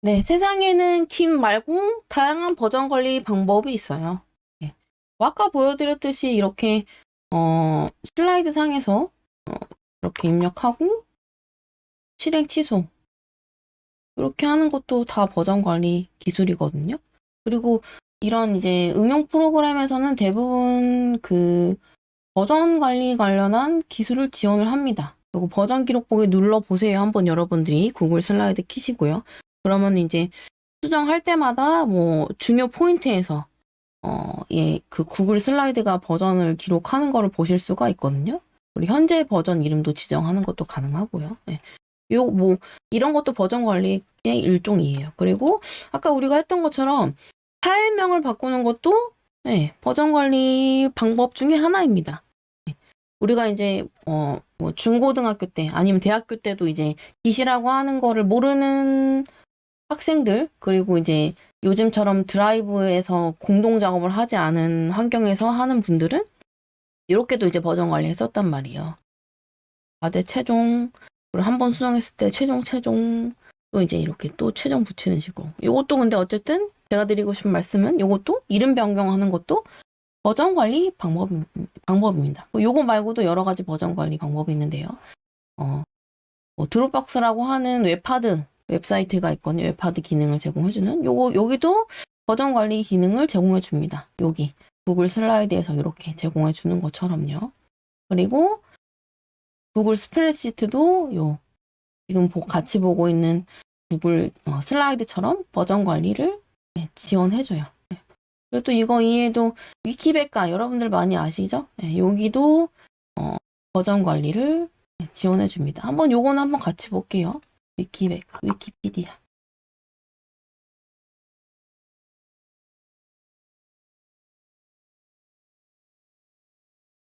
네, 세상에는 긴 말고 다양한 버전 관리 방법이 있어요. 네. 아까 보여드렸듯이 이렇게 슬라이드 상에서 이렇게 입력하고 실행 취소 이렇게 하는 것도 다 버전 관리 기술이거든요. 그리고 이런 이제 응용 프로그램에서는 대부분 그 버전 관리 관련한 기술을 지원을 합니다. 그리고 버전 기록보기 눌러보세요. 한번 여러분들이 구글 슬라이드 키시고요. 그러면 이제 수정할 때마다 뭐 중요 포인트에서 그 구글 슬라이드가 버전을 기록하는 거를 보실 수가 있거든요. 그리고 현재 버전 이름도 지정하는 것도 가능하고요. 네. 뭐 이런 것도 버전 관리의 일종이에요. 그리고 아까 우리가 했던 것처럼 파일명을 바꾸는 것도 네, 버전 관리 방법 중에 하나입니다. 네. 우리가 이제 뭐 중고등학교 때 아니면 대학교 때도 이제 깃이라고 하는 거를 모르는 학생들, 그리고 이제 요즘처럼 드라이브에서 공동 작업을 하지 않은 환경에서 하는 분들은 이렇게도 이제 버전 관리했었단 말이에요. 과제 최종, 그리고 한 번 수정했을 때 최종, 또 이제 이렇게 또 최종 붙이는 식으로. 요것도 근데 어쨌든 제가 드리고 싶은 말씀은 요것도 이름 변경하는 것도 버전 관리 방법입니다. 요거 말고도 여러 가지 버전 관리 방법이 있는데요. 뭐 드롭박스라고 하는 웹사이트가 있거든요. 웹하드 기능을 제공해주는 여기도 버전 관리 기능을 제공해줍니다. 여기 구글 슬라이드에서 이렇게 제공해주는 것처럼요. 그리고 구글 스프레드시트도 지금 같이 보고 있는 구글 슬라이드처럼 버전 관리를 지원해줘요. 그리고 또 이거 이외에도 위키백과 여러분들 많이 아시죠? 여기도 버전 관리를 지원해줍니다. 요거는 한번 같이 볼게요. 위키백과, 위키피디아.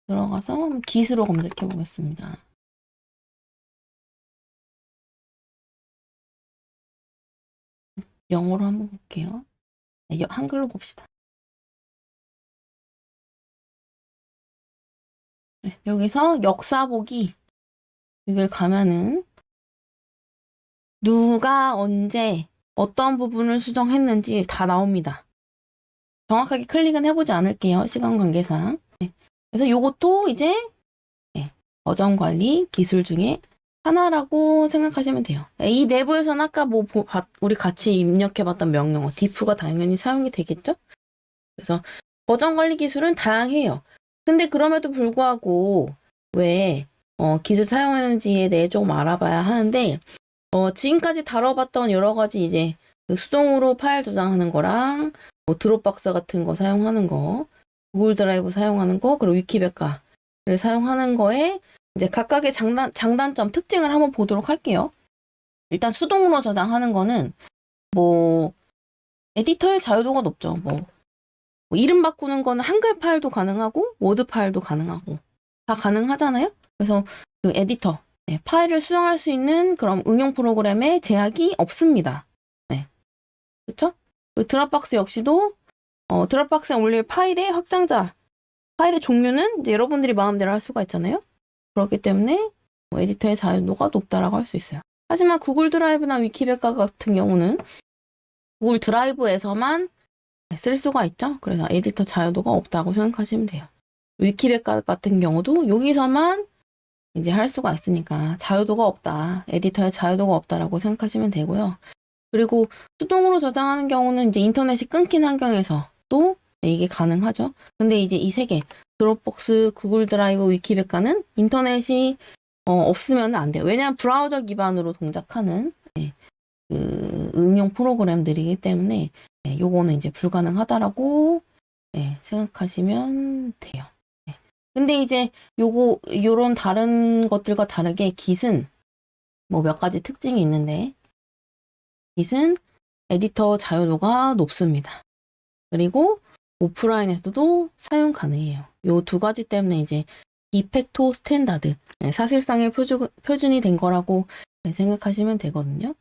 들어가서 깃으로 검색해 보겠습니다. 영어로 한번 볼게요. 네, 한글로 봅시다. 네, 여기서 역사 보기 여기를 가면은 누가 언제 어떤 부분을 수정했는지 다 나옵니다. 정확하게 클릭은 해보지 않을게요. 시간 관계상. 네, 그래서 요것도 이제 버전 관리 기술 중에 하나라고 생각하시면 돼요. 이 내부에서는 아까 우리 같이 입력해봤던 명령어 diff가 당연히 사용이 되겠죠? 그래서 버전 관리 기술은 다양해요. 근데 그럼에도 불구하고 왜 기술 사용하는지에 대해 조금 알아봐야 하는데 지금까지 다뤄봤던 여러 가지 이제 그 수동으로 파일 저장하는 거랑 뭐 드롭박스 같은 거 사용하는 거, 구글 드라이브 사용하는 거, 그리고 위키백과를 사용하는 거에 이제 각각의 장단점, 특징을 한번 보도록 할게요. 일단 수동으로 저장하는 거는 뭐 에디터의 자유도가 높죠. 뭐 이름 바꾸는 거는 한글 파일도 가능하고 워드 파일도 가능하고 다 가능하잖아요. 그래서 그 에디터 파일을 수정할 수 있는 그런 응용 프로그램에 제약이 없습니다. 네, 그렇죠? 드랍박스 역시도 드랍박스에 올릴 파일의 확장자 파일의 종류는 이제 여러분들이 마음대로 할 수가 있잖아요. 그렇기 때문에 뭐 에디터의 자유도가 높다라고 할 수 있어요. 하지만 구글 드라이브나 위키백과 같은 경우는 구글 드라이브에서만 쓸 수가 있죠. 그래서 에디터 자유도가 없다고 생각하시면 돼요. 위키백과 같은 경우도 여기서만 이제 할 수가 있으니까 자유도가 없다. 에디터의 자유도가 없다라고 생각하시면 되고요. 그리고 수동으로 저장하는 경우는 이제 인터넷이 끊긴 환경에서 또 이게 가능하죠. 근데 이제 이 세 개, 드롭박스, 구글 드라이브, 위키백과는 인터넷이 없으면 안 돼요. 왜냐하면 브라우저 기반으로 동작하는 그 응용 프로그램들이기 때문에 요거는 이제 불가능하다라고 생각하시면 돼요. 근데 이제 요런 다른 것들과 다르게 깃은 뭐 몇 가지 특징이 있는데 깃은 에디터 자유도가 높습니다. 그리고 오프라인에서도 사용 가능해요. 요 두 가지 때문에 이제 디팩토 스탠다드, 사실상의 표준이 된 거라고 생각하시면 되거든요.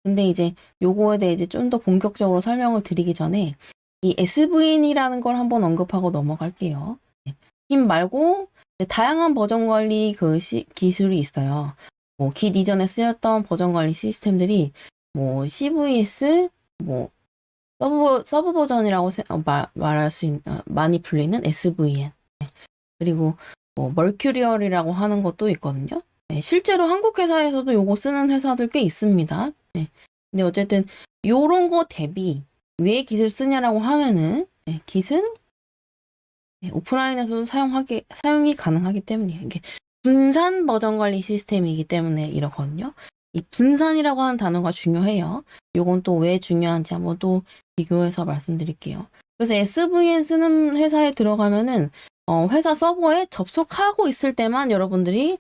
근데 이제 요거에 대해 이제 좀 더 본격적으로 설명을 드리기 전에 이 SVN이라는 걸 한번 언급하고 넘어갈게요. 깃 말고 다양한 버전 관리 기술이 있어요. 뭐 깃 이전에 쓰였던 버전 관리 시스템들이 뭐 CVS, 뭐 서브 버전이라고 말할 수 있는, 많이 불리는 SVN. 그리고 뭐 멀큐리얼이라고 하는 것도 있거든요. 네, 실제로 한국 회사에서도 요거 쓰는 회사들 꽤 있습니다. 네. 근데 어쨌든 요런 거 대비 왜 깃을 쓰냐라고 하면은 깃은 오프라인에서도 사용이 가능하기 때문이에요. 이게 분산 버전 관리 시스템이기 때문에 이렇거든요. 이 분산이라고 하는 단어가 중요해요. 요건 또 왜 중요한지 한번 또 비교해서 말씀드릴게요. 그래서 SVN 쓰는 회사에 들어가면은 회사 서버에 접속하고 있을 때만 여러분들이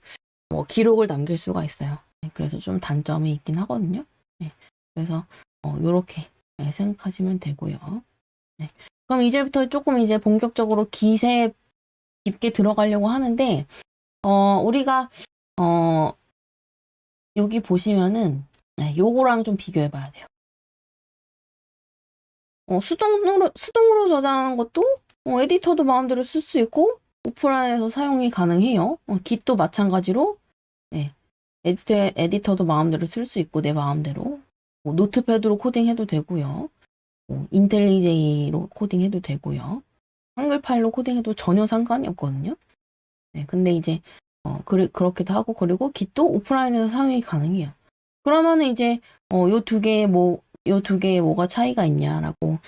뭐 기록을 남길 수가 있어요. 네, 그래서 좀 단점이 있긴 하거든요. 네, 그래서 요렇게 생각하시면 되고요. 네. 그럼 이제부터 조금 이제 본격적으로 깃에 깊게 들어가려고 하는데, 우리가, 여기 보시면은, 요거랑 좀 비교해 봐야 돼요. 수동으로 저장하는 것도, 에디터도 마음대로 쓸 수 있고, 오프라인에서 사용이 가능해요. 깃도 마찬가지로, 에디터도 마음대로 쓸 수 있고, 내 마음대로. 노트패드로 코딩해도 되고요. 인텔리제이로 코딩해도 되고요. 한글 파일로 코딩해도 전혀 상관이 없거든요. 네, 근데 이제 그렇기도 하고 그리고 깃도 오프라인에서 사용이 가능해요. 그러면은 이제 요 두 개의 뭐가 차이가 있냐라고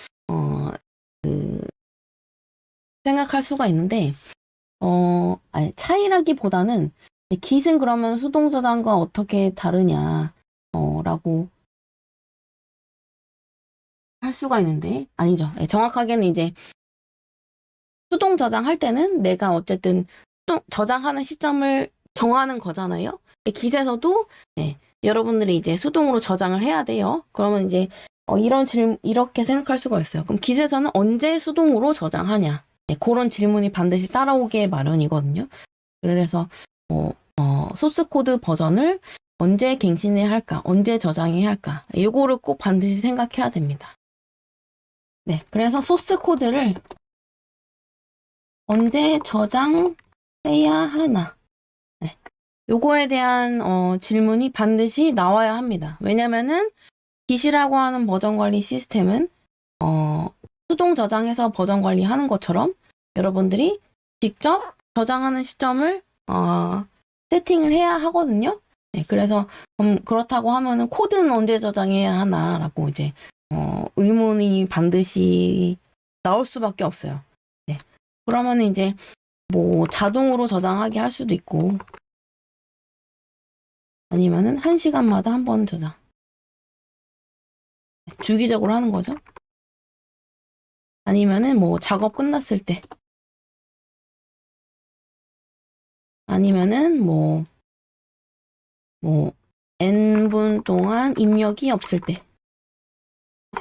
그 생각할 수가 있는데 아니, 차이라기보다는 깃은 그러면 수동 저장과 어떻게 다르냐 라고 할 수가 있는데 아니죠. 정확하게는 이제 수동 저장할 때는 내가 어쨌든 저장하는 시점을 정하는 거잖아요. 깃에서도 여러분들이 이제 수동으로 저장을 해야 돼요. 그러면 이제 이렇게 생각할 수가 있어요. 그럼 깃에서는 언제 수동으로 저장하냐? 그런 질문이 반드시 따라오게 마련이거든요. 그래서 소스 코드 버전을 언제 갱신해야 할까? 언제 저장해야 할까? 이거를 꼭 반드시 생각해야 됩니다. 네, 그래서 소스 코드를 언제 저장해야 하나? 네. 요거에 대한 질문이 반드시 나와야 합니다. 왜냐면은 깃이라고 하는 버전 관리 시스템은 수동 저장해서 버전 관리하는 것처럼 여러분들이 직접 저장하는 시점을 세팅을 해야 하거든요. 네, 그래서 그렇다고 하면은 코드는 언제 저장해야 하나라고 이제 의문이 반드시 나올 수밖에 없어요. 네. 그러면 이제 뭐 자동으로 저장하게 할 수도 있고 아니면은 1시간마다 한 번 저장. 주기적으로 하는 거죠. 아니면은 뭐 작업 끝났을 때. 아니면은 뭐 N분 동안 입력이 없을 때.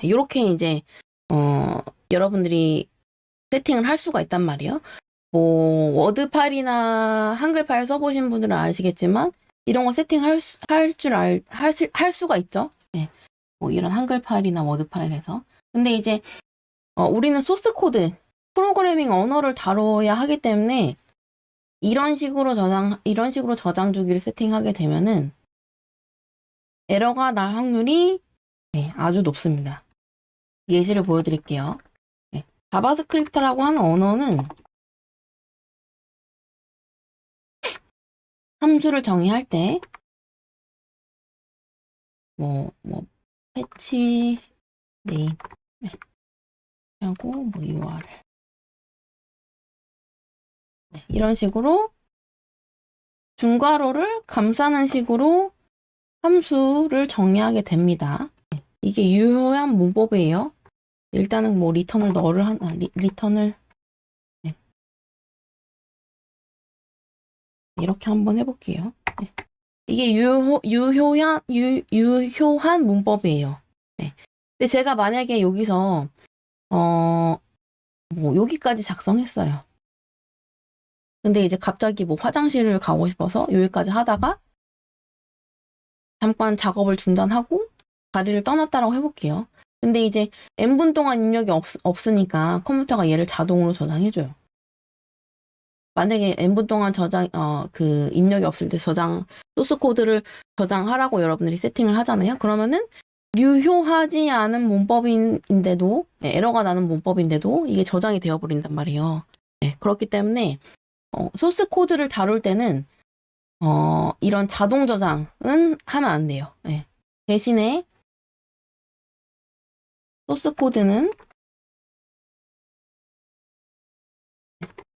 이렇게 이제 여러분들이 세팅을 할 수가 있단 말이에요. 뭐 워드 파일이나 한글 파일 써보신 분들은 아시겠지만 이런 거 세팅할 수가 있죠. 네. 뭐 이런 한글 파일이나 워드 파일에서. 근데 이제 우리는 소스 코드, 프로그래밍 언어를 다뤄야 하기 때문에 이런 식으로 저장 주기를 세팅하게 되면은 에러가 날 확률이 아주 높습니다. 예시를 보여드릴게요. 자바스크립트라고 하는 언어는 함수를 정의할 때 패치 네임 하고 URL 이런 식으로 중괄호를 감싸는 식으로 함수를 정의하게 됩니다. 이게 유효한 문법이에요. 일단은 뭐 리턴을 리턴을 이렇게 한번 해볼게요. 이게 유효한 문법이에요. 근데 제가 만약에 여기서 뭐 여기까지 작성했어요. 근데 이제 갑자기 뭐 화장실을 가고 싶어서 여기까지 하다가 잠깐 작업을 중단하고 자리를 떠났다라고 해볼게요. 근데 이제 n분 동안 입력이 없으니까 컴퓨터가 얘를 자동으로 저장해줘요. 만약에 n분 동안 그 입력이 없을 때 소스 코드를 저장하라고 여러분들이 세팅을 하잖아요. 그러면은 유효하지 않은 문법인데도, 에러가 나는 문법인데도 이게 저장이 되어버린단 말이에요. 그렇기 때문에 소스 코드를 다룰 때는 이런 자동 저장은 하면 안 돼요. 대신에 소스 코드는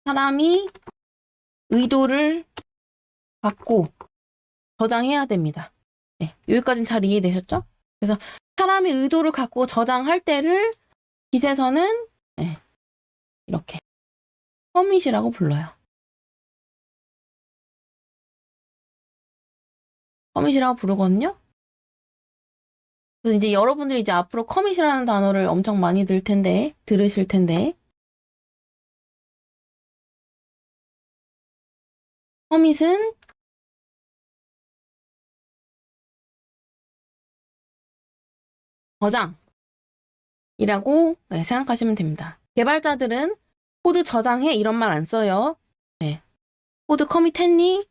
사람이 의도를 갖고 저장해야 됩니다. 여기까지는 잘 이해되셨죠? 그래서 사람이 의도를 갖고 저장할 때를 깃에서는 이렇게 커밋이라고 불러요. 커밋이라고 부르거든요. 그래서 이제 여러분들이 이제 앞으로 커밋이라는 단어를 엄청 많이 들으실 텐데, 커밋은 저장이라고 생각하시면 됩니다. 개발자들은 코드 저장해 이런 말 안 써요. 코드 커밋했니?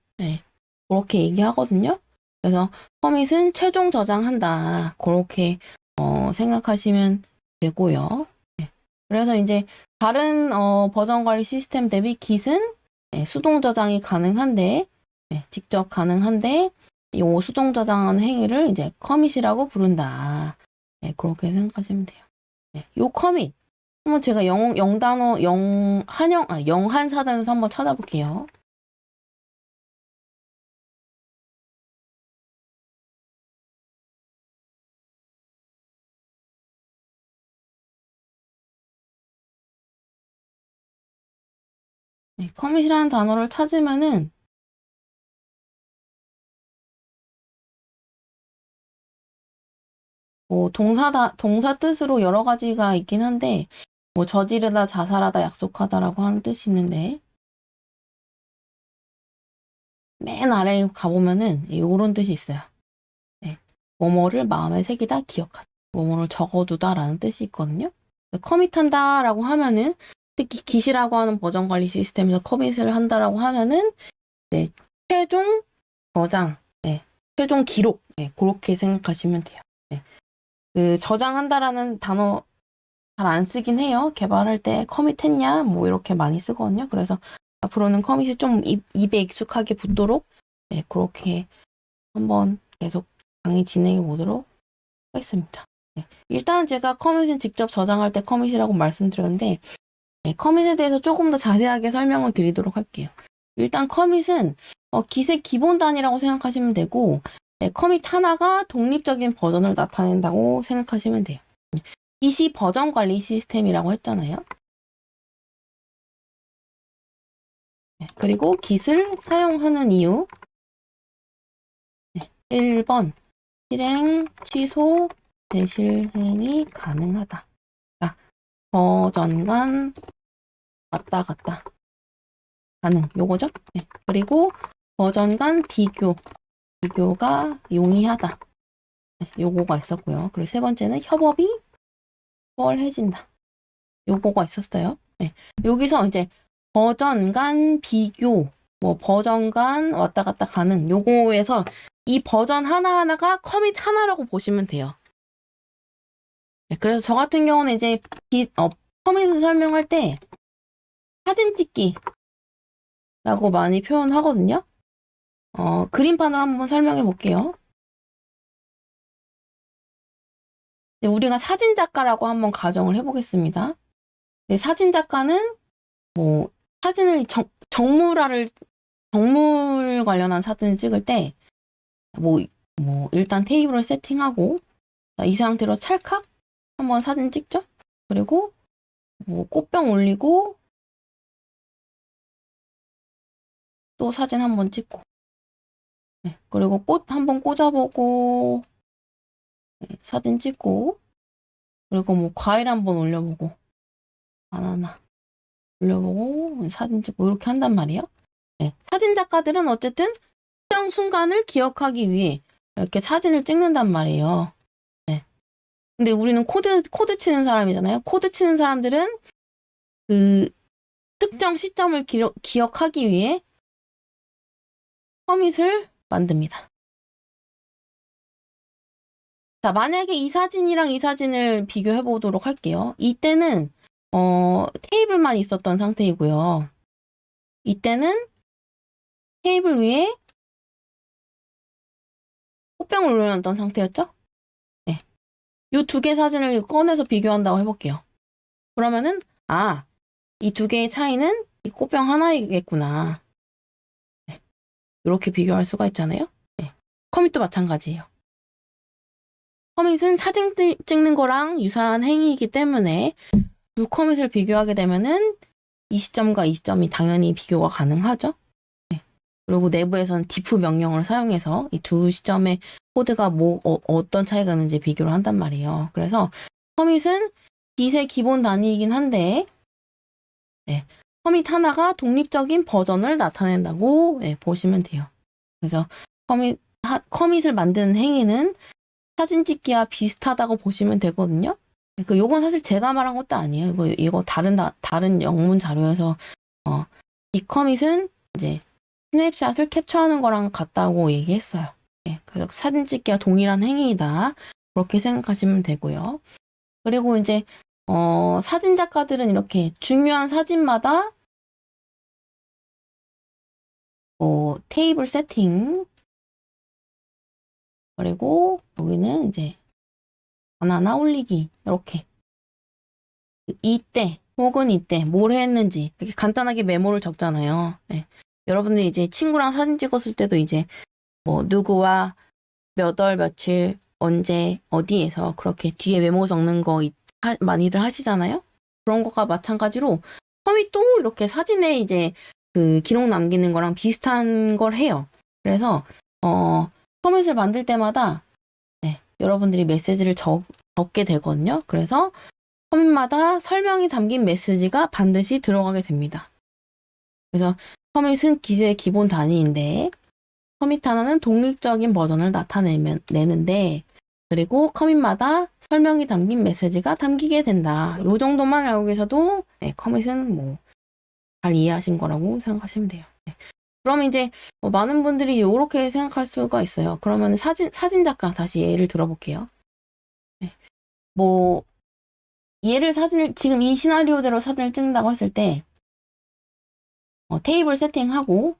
그렇게 얘기하거든요. 그래서 커밋은 최종 저장한다. 그렇게 생각하시면 되고요. 그래서 이제 다른 버전 관리 시스템 대비 Git은 수동 저장이 가능한데 직접 가능한데 이 수동 저장하는 행위를 이제 커밋이라고 부른다. 그렇게 생각하시면 돼요. 요 커밋 한번 제가 영단어 영한 사전에서 한번 찾아볼게요. 커밋이라는 단어를 찾으면은 뭐 동사 뜻으로 여러 가지가 있긴 한데 뭐 저지르다, 자살하다, 약속하다라고 하는 뜻이 있는데 맨 아래에 가보면은 이런 뜻이 있어요. 뭐뭐를 마음에 새기다, 기억하다, 뭐뭐를 적어두다라는 뜻이 있거든요. 커밋한다라고 하면은 특히 Git이라고 하는 버전 관리 시스템에서 커밋을 한다라고 하면은 최종 저장, 최종 기록, 그렇게 생각하시면 돼요. 그 저장한다라는 단어 잘 안 쓰긴 해요. 개발할 때 커밋했냐 뭐 이렇게 많이 쓰거든요. 그래서 앞으로는 커밋이 좀 입에 익숙하게 붙도록 그렇게 한번 계속 강의 진행해 보도록 하겠습니다. 일단 제가 커밋은 직접 저장할 때 커밋이라고 말씀드렸는데 커밋에 대해서 조금 더 자세하게 설명을 드리도록 할게요. 일단 커밋은 Git의 기본 단위라고 생각하시면 되고 커밋 하나가 독립적인 버전을 나타낸다고 생각하시면 돼요. Git이 버전 관리 시스템이라고 했잖아요. 그리고 Git을 사용하는 이유 1번 실행, 취소, 재실행이 가능하다. 그러니까 버전 간 왔다 갔다 가능 요거죠. 그리고 버전 간 비교가 용이하다. 요거가 있었고요. 그리고 세 번째는 협업이 수월해진다. 요거가 있었어요. 여기서 이제 버전 간 비교, 뭐 버전 간 왔다 갔다 가능 요거에서 이 버전 하나하나가 커밋 하나라고 보시면 돼요. 그래서 저 같은 경우는 이제 커밋을 설명할 때 사진 찍기라고 많이 표현하거든요. 그림판으로 한번 설명해 볼게요. 우리가 사진 작가라고 한번 가정을 해보겠습니다. 사진 작가는 뭐 사진을 정물 관련한 사진을 찍을 때 뭐 일단 테이블을 세팅하고 이 상태로 찰칵 한번 사진 찍죠. 그리고 뭐 꽃병 올리고 또 사진 한번 찍고 그리고 꽃 한번 꽂아보고 사진 찍고 그리고 뭐 과일 한번 올려보고 바나나 올려보고 사진 찍고 이렇게 한단 말이에요. 사진 작가들은 어쨌든 특정 순간을 기억하기 위해 이렇게 사진을 찍는단 말이에요. 근데 우리는 코드 치는 사람이잖아요. 코드 치는 사람들은 그 특정 시점을 기억하기 위해 커밋을 만듭니다. 자, 만약에 이 사진이랑 이 사진을 비교해 보도록 할게요. 이때는 테이블만 있었던 상태이고요. 이때는 테이블 위에 꽃병을 올려놨던 상태였죠? 네. 이 두 개 사진을 꺼내서 비교한다고 해볼게요. 그러면은 이 두 개의 차이는 이 꽃병 하나이겠구나. 네. 이렇게 비교할 수가 있잖아요. 네. 커밋도 마찬가지예요. 커밋은 사진 찍는 거랑 유사한 행위이기 때문에 두 커밋을 비교하게 되면은 이 시점과 이 시점이 당연히 비교가 가능하죠. 네. 그리고 내부에서는 diff 명령을 사용해서 이 두 시점의 코드가 어떤 차이가 있는지 비교를 한단 말이에요. 그래서 커밋은 Git의 기본 단위이긴 한데 네. 커밋 하나가 독립적인 버전을 나타낸다고 보시면 돼요. 그래서 커밋을 만드는 행위는 사진 찍기와 비슷하다고 보시면 되거든요. 요건 사실 제가 말한 것도 아니에요. 이거 다른 영문 자료에서 이 커밋은 이제 스냅샷을 캡처하는 거랑 같다고 얘기했어요. 그래서 사진 찍기와 동일한 행위이다. 그렇게 생각하시면 되고요. 그리고 이제 사진 작가들은 이렇게 중요한 사진마다 테이블 세팅 그리고 여기는 이제 바나나 올리기 이렇게 이때 혹은 이때 뭘 했는지 이렇게 간단하게 메모를 적잖아요. 네. 여러분들이 이제 친구랑 사진 찍었을 때도 이제 뭐 누구와 몇 월 며칠 언제 어디에서 그렇게 뒤에 메모 적는 거 많이들 하시잖아요. 그런 것과 마찬가지로 커밋도 이렇게 사진에 이제 그 기록 남기는 거랑 비슷한 걸 해요. 그래서 커밋을 만들 때마다 여러분들이 메시지를 적게 되거든요. 그래서 커밋마다 설명이 담긴 메시지가 반드시 들어가게 됩니다. 그래서 커밋은 Git의 기본 단위인데 커밋 하나는 독립적인 버전을 내는데 그리고 커밋마다 설명이 담긴 메시지가 담기게 된다. 이 정도만 알고 계셔도 커밋은 뭐 잘 이해하신 거라고 생각하시면 돼요. 그러면 이제 많은 분들이 이렇게 생각할 수가 있어요. 그러면 사진 작가 다시 예를 들어볼게요. 뭐 지금 이 시나리오대로 사진을 찍는다고 했을 때 테이블 세팅하고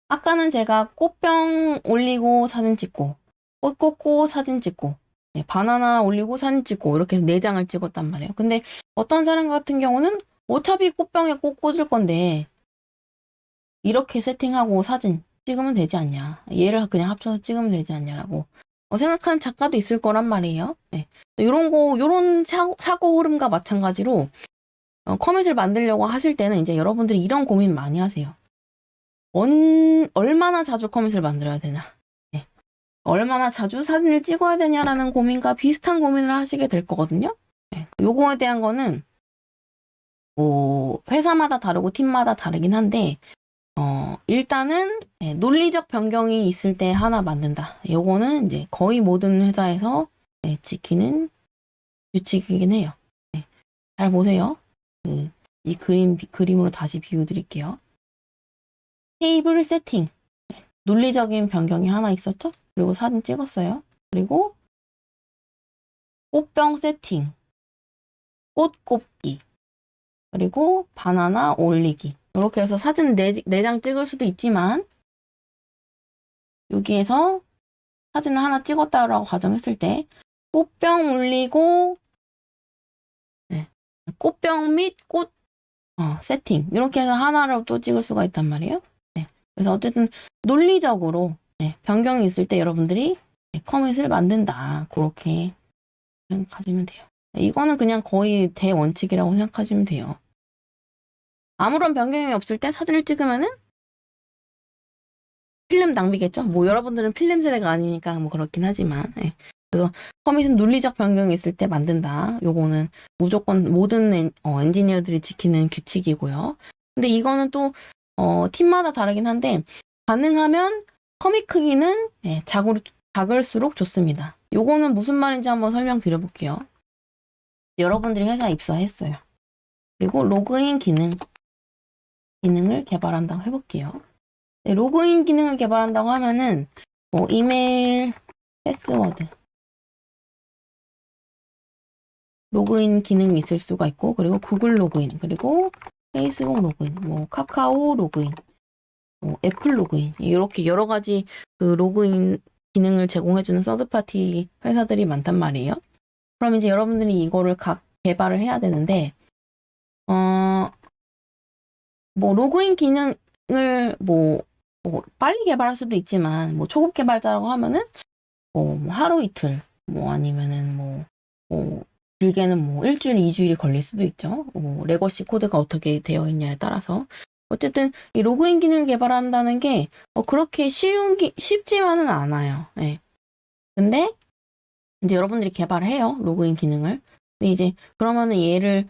아까는 제가 꽃병 올리고 사진 찍고 꽃 꽂고 사진 찍고 바나나 올리고 사진 찍고 이렇게 해서 4장을 찍었단 말이에요. 근데 어떤 사람 같은 경우는 어차피 꽃병에 꽃 꽂을 건데 이렇게 세팅하고 사진 찍으면 되지 않냐. 얘를 그냥 합쳐서 찍으면 되지 않냐라고 생각하는 작가도 있을 거란 말이에요. 요런 사고 흐름과 마찬가지로 커밋을 만들려고 하실 때는 이제 여러분들이 이런 고민 많이 하세요. 얼마나 자주 커밋을 만들어야 되냐. 얼마나 자주 사진을 찍어야 되냐라는 고민과 비슷한 고민을 하시게 될 거거든요. 요거에 대한 거는 뭐 회사마다 다르고 팀마다 다르긴 한데 일단은 논리적 변경이 있을 때 하나 만든다. 요거는 이제 거의 모든 회사에서 지키는 규칙이긴 해요. 잘 보세요. 이 그림으로 다시 비워드릴게요. 테이블 세팅. 논리적인 변경이 하나 있었죠? 그리고 사진 찍었어요. 그리고 꽃병 세팅. 꽃 꼽기. 그리고 바나나 올리기. 이렇게 해서 사진 4장 찍을 수도 있지만 여기에서 사진을 하나 찍었다라고 가정했을 때 꽃병 올리고 꽃병 및 꽃 세팅 이렇게 해서 하나로 또 찍을 수가 있단 말이에요. 그래서 어쨌든 논리적으로 변경이 있을 때 여러분들이 커밋을 만든다. 그렇게 생각하시면 돼요. 이거는 그냥 거의 대원칙이라고 생각하시면 돼요. 아무런 변경이 없을 때 사진을 찍으면은 필름 낭비겠죠? 뭐 여러분들은 필름 세대가 아니니까 뭐 그렇긴 하지만 그래서 커밋은 논리적 변경이 있을 때 만든다. 요거는 무조건 모든 엔지니어들이 지키는 규칙이고요. 근데 이거는 또 팀마다 다르긴 한데 가능하면 커밋 크기는 작을수록 좋습니다. 요거는 무슨 말인지 한번 설명드려볼게요. 여러분들이 회사에 입사했어요. 그리고 로그인 기능을 개발한다고 해볼게요. 로그인 기능을 개발한다고 하면은 이메일, 패스워드 로그인 기능이 있을 수가 있고, 그리고 구글 로그인, 그리고 페이스북 로그인, 뭐 카카오 로그인, 뭐 애플 로그인, 이렇게 여러 가지 그 로그인 기능을 제공해주는 서드파티 회사들이 많단 말이에요. 그럼 이제 여러분들이 이거를 각 개발을 해야 되는데, 뭐 로그인 기능을 뭐 빨리 개발할 수도 있지만, 뭐 초급 개발자라고 하면은 뭐 하루 이틀, 뭐 아니면은 뭐 길게는 뭐 일주일, 2주일이 걸릴 수도 있죠. 뭐 레거시 코드가 어떻게 되어 있냐에 따라서. 어쨌든 이 로그인 기능을 개발한다는 게 그렇게 쉽지만은 않아요. 예. 근데 이제 여러분들이 개발을 해요. 로그인 기능을. 근데 이제 그러면은 얘를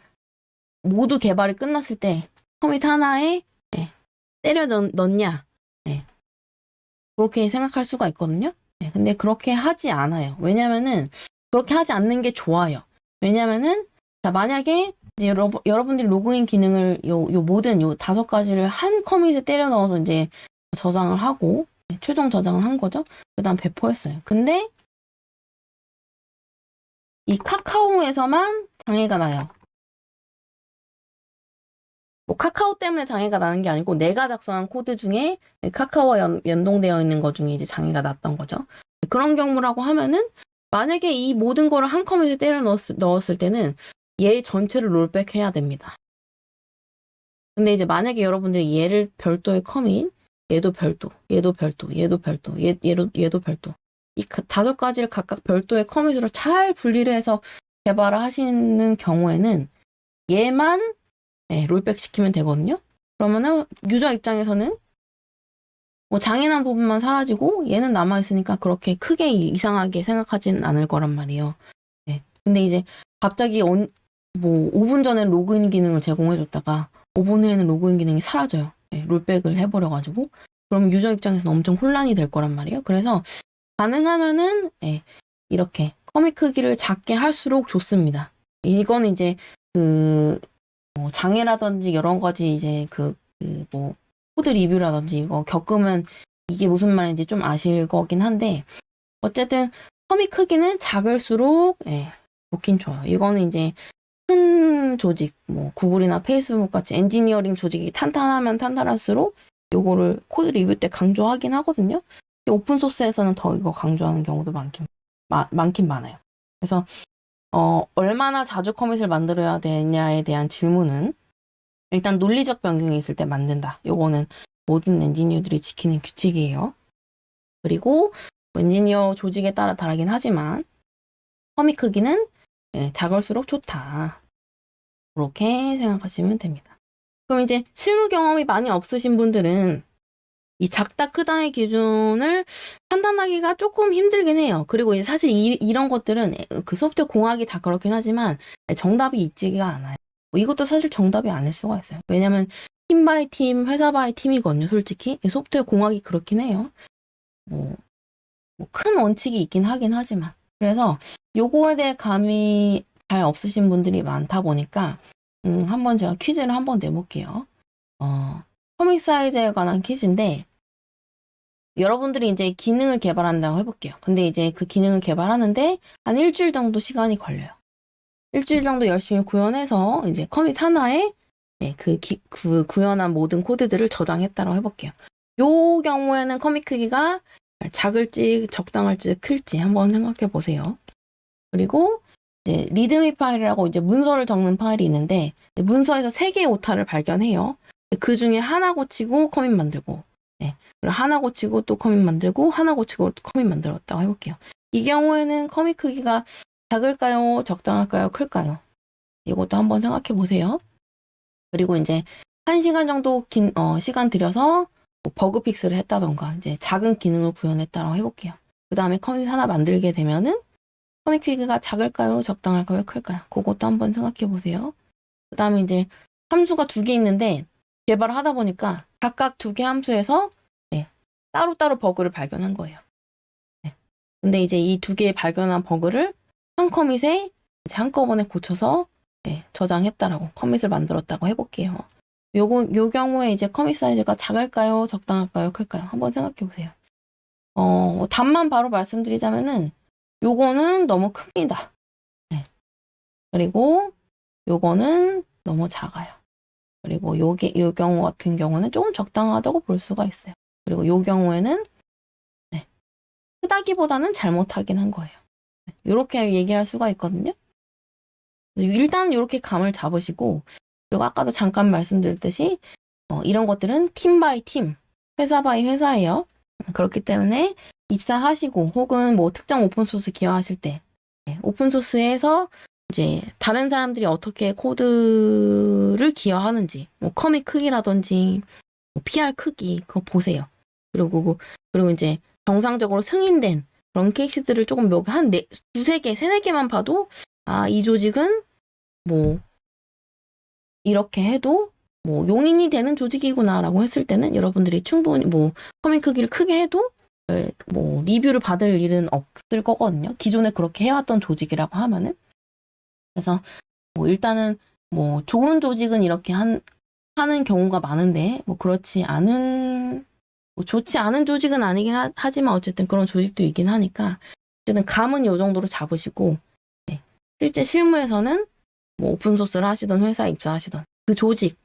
모두 개발이 끝났을 때 커밋 하나에 때려 넣냐. 예. 그렇게 생각할 수가 있거든요. 예. 근데 그렇게 하지 않아요. 왜냐면은 그렇게 하지 않는 게 좋아요. 왜냐면은 자, 만약에 이제 여러분들이 로그인 기능을 요 모든 요 5가지를 한 커밋에 때려 넣어서 이제 저장을 하고 최종 저장을 한 거죠. 그다음 배포했어요. 근데 이 카카오에서만 장애가 나요. 뭐 카카오 때문에 장애가 나는 게 아니고 내가 작성한 코드 중에 카카오와 연동되어 있는 것 중에 이제 장애가 났던 거죠. 그런 경우라고 하면은 만약에 이 모든 거를 한 커밋에 때려 넣었을 때는 얘 전체를 롤백 해야 됩니다. 근데 이제 만약에 여러분들이 얘를 별도의 커밋, 얘도 별도, 얘도 별도, 얘도 별도, 얘도 별도. 이 5가지를 각각 별도의 커밋으로 잘 분리를 해서 개발을 하시는 경우에는 얘만 롤백 시키면 되거든요. 그러면은 유저 입장에서는 뭐 장애난 부분만 사라지고 얘는 남아있으니까 그렇게 크게 이상하게 생각하진 않을 거란 말이에요. 네. 근데 이제 갑자기 뭐 5분 전에 로그인 기능을 제공해줬다가 5분 후에는 로그인 기능이 사라져요. 네, 롤백을 해버려가지고 그럼 유저 입장에서는 엄청 혼란이 될 거란 말이에요. 그래서 가능하면은 이렇게 커밋 크기를 작게 할수록 좋습니다. 이건 이제 뭐 장애라든지 여러 가지 이제 뭐 코드 리뷰라든지 이거 겪으면 이게 무슨 말인지 좀 아실 거긴 한데 어쨌든 커밋 크기는 작을수록 좋긴 좋아요. 이거는 이제 큰 조직, 뭐 구글이나 페이스북 같이 엔지니어링 조직이 탄탄하면 탄탄할수록 요거를 코드 리뷰 때 강조하긴 하거든요. 오픈 소스에서는 더 이거 강조하는 경우도 많긴 많아요. 그래서 얼마나 자주 커밋을 만들어야 되냐에 대한 질문은 일단 논리적 변경이 있을 때 만든다. 요거는 모든 엔지니어들이 지키는 규칙이에요. 그리고 엔지니어 조직에 따라 다르긴 하지만 커밋 크기는 작을수록 좋다. 그렇게 생각하시면 됩니다. 그럼 이제 실무 경험이 많이 없으신 분들은 이 작다 크다의 기준을 판단하기가 조금 힘들긴 해요. 그리고 이제 사실 이런 것들은 그 소프트웨어 공학이 다 그렇긴 하지만 정답이 있지가 않아요. 이것도 사실 정답이 아닐 수가 있어요. 왜냐면 팀 바이 팀, 회사 바이 팀이거든요. 솔직히 소프트웨어 공학이 그렇긴 해요. 뭐 큰 원칙이 있긴 하긴 하지만 그래서 요거에 대해 감이 잘 없으신 분들이 많다 보니까 한번 제가 퀴즈를 한번 내볼게요. 커밋 사이즈에 관한 퀴즈인데 여러분들이 이제 기능을 개발한다고 해볼게요. 근데 이제 그 기능을 개발하는데 한 일주일 정도 시간이 걸려요. 일주일 정도 열심히 구현해서 이제 커밋 하나에 그 구현한 모든 코드들을 저장했다고 해볼게요. 요 경우에는 커밋 크기가 작을지 적당할지 클지 한번 생각해 보세요. 그리고 이제 리드미 파일이라고 이제 문서를 적는 파일이 있는데 문서에서 3개의 오타를 발견해요. 그 중에 하나 고치고 커밋 만들고 그리고 하나 고치고 또 커밋 만들고 하나 고치고 또 커밋 만들었다고 해볼게요. 이 경우에는 커밋 크기가 작을까요? 적당할까요? 클까요? 이것도 한번 생각해 보세요. 그리고 이제 1시간 정도 시간 들여서 뭐 버그 픽스를 했다던가 이제 작은 기능을 구현했다고 해볼게요. 그 다음에 커밋 하나 만들게 되면은 커밋 크기가 작을까요? 적당할까요? 클까요? 그것도 한번 생각해 보세요. 그 다음에 이제 함수가 2개 있는데 개발을 하다 보니까 각각 2개 함수에서 따로따로 버그를 발견한 거예요. 근데 이제 이 2개 발견한 버그를 한 커밋에 이제 한꺼번에 고쳐서 저장했다라고 커밋을 만들었다고 해볼게요. 요 경우에 이제 커밋 사이즈가 작을까요? 적당할까요? 클까요? 한번 생각해 보세요. 답만 바로 말씀드리자면은 요거는 너무 큽니다. 그리고 요거는 너무 작아요. 그리고 요 경우 같은 경우는 조금 적당하다고 볼 수가 있어요. 그리고 요 경우에는 네, 크다기보다는 잘못하긴 한 거예요. 이렇게 얘기할 수가 있거든요. 일단 이렇게 감을 잡으시고, 그리고 아까도 잠깐 말씀드렸듯이 이런 것들은 팀 바이 팀, 회사 바이 회사예요. 그렇기 때문에 입사하시고 혹은 뭐 특정 오픈소스 기여하실 때 오픈소스에서 이제 다른 사람들이 어떻게 코드를 기여하는지, 뭐 커밋 크기라든지 뭐 PR 크기 그거 보세요. 그리고 이제 정상적으로 승인된 그런 케이스들을 조금 한 두세 개, 세네 개만 봐도 이 조직은 뭐 이렇게 해도 뭐 용인이 되는 조직이구나라고 했을 때는 여러분들이 충분히 뭐 커밋 크기를 크게 해도 뭐 리뷰를 받을 일은 없을 거거든요. 기존에 그렇게 해왔던 조직이라고 하면은. 그래서 뭐 일단은 뭐 좋은 조직은 이렇게 하는 경우가 많은데 뭐 그렇지 않은 뭐 좋지 않은 조직은 아니긴 하지만 어쨌든 그런 조직도 있긴 하니까 어쨌든 감은 요 정도로 잡으시고 실제 실무에서는 뭐 오픈소스를 하시던 회사에 입사하시던 그 조직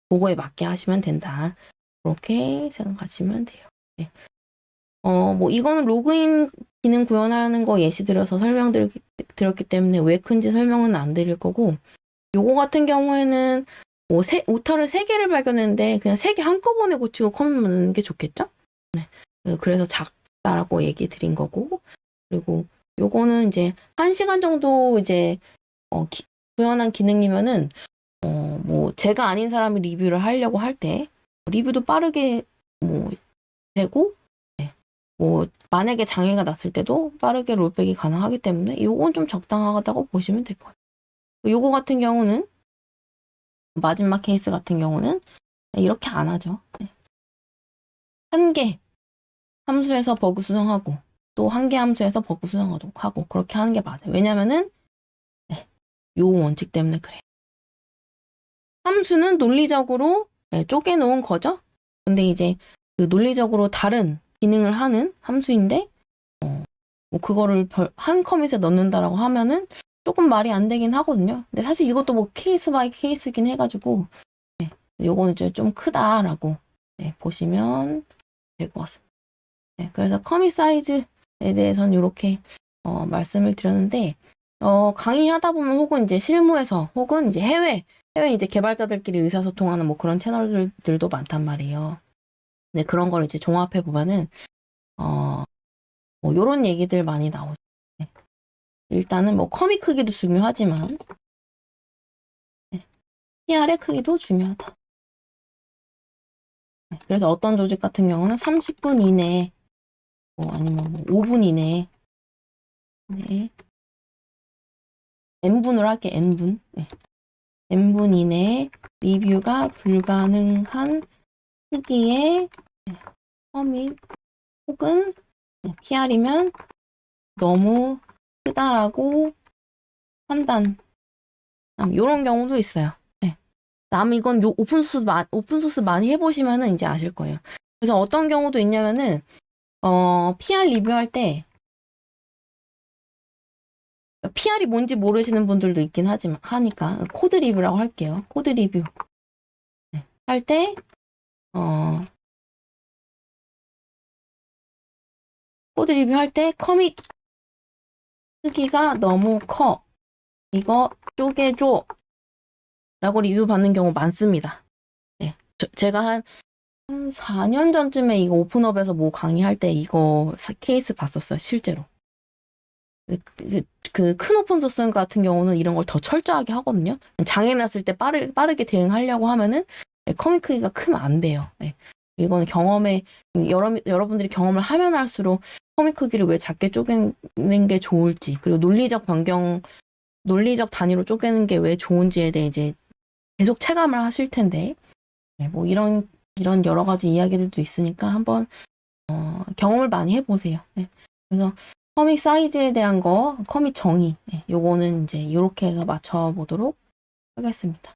그거에 맞게 하시면 된다. 그렇게 생각하시면 돼요. 뭐 이거는 로그인 기능 구현하는 거 예시 들어서 설명드렸기 때문에 왜 큰지 설명은 안 드릴 거고, 요거 같은 경우에는 뭐 오타를 3개를 발견했는데 그냥 3개 한꺼번에 고치고 커밋 넣는 게 좋겠죠? 네. 그래서 작다라고 얘기 드린 거고, 그리고 요거는 이제 1시간 정도 이제 구현한 기능이면은 뭐 제가 아닌 사람이 리뷰를 하려고 할 때 리뷰도 빠르게 뭐 되고 뭐 만약에 장애가 났을 때도 빠르게 롤백이 가능하기 때문에 요건 좀 적당하다고 보시면 될 것 같아요. 요거 같은 경우는 마지막 케이스 같은 경우는 이렇게 안 하죠. 1개 함수에서 버그 수정하고 또 1개 함수에서 버그 수정하고 그렇게 하는 게 맞아요. 왜냐면은 요 원칙 때문에 그래요. 함수는 논리적으로 쪼개놓은 거죠. 근데 이제 그 논리적으로 다른 기능을 하는 함수인데 뭐 그거를 한 커밋에 넣는다라고 하면은 조금 말이 안 되긴 하거든요. 근데 사실 이것도 뭐 케이스 바이 케이스긴 해가지고 요거는 이제 좀 크다라고 보시면 될 것 같습니다. 그래서 커밋 사이즈에 대해서는 이렇게 말씀을 드렸는데 강의하다 보면 혹은 이제 실무에서 혹은 이제 해외 이제 개발자들끼리 의사소통하는 뭐 그런 채널들도 많단 말이에요. 근데 그런 걸 이제 종합해 보면은 뭐 요런 얘기들 많이 나오죠. 일단은 뭐 커밋 크기도 중요하지만 PR의 크기도 중요하다. 그래서 어떤 조직 같은 경우는 30분 이내에 뭐 아니면 뭐 5분 이내에 n분으로 할게 n분 n분 이내에 리뷰가 불가능한 크기의 커밋 혹은 PR이면 너무 크다라고 판단 이런 경우도 있어요. 이건 오픈소스 많이 해보시면은 이제 아실 거예요. 그래서 어떤 경우도 있냐면은 PR 리뷰할 때 PR이 뭔지 모르시는 분들도 있긴 하니까 코드 리뷰라고 할게요. 코드 리뷰 할 때 코드 리뷰할 때 커밋 크기가 너무 커. 이거 쪼개줘. 라고 리뷰 받는 경우 많습니다. 제가 한 4년 전쯤에 이거 오픈업에서 뭐 강의할 때 이거 케이스 봤었어요. 실제로. 그 큰 오픈소스 같은 경우는 이런 걸 더 철저하게 하거든요. 장애 났을 때 빠르게 대응하려고 하면은 커밋 크기가 크면 안 돼요. 이거는 여러분들이 경험을 하면 할수록 커밋 크기를 왜 작게 쪼개는 게 좋을지, 그리고 논리적 단위로 쪼개는 게 왜 좋은지에 대해 이제 계속 체감을 하실 텐데, 뭐 이런 여러 가지 이야기들도 있으니까 한번 경험을 많이 해보세요. 그래서 커밋 사이즈에 대한 거, 커밋 정의, 요거는 이제 이렇게 해서 맞춰보도록 하겠습니다.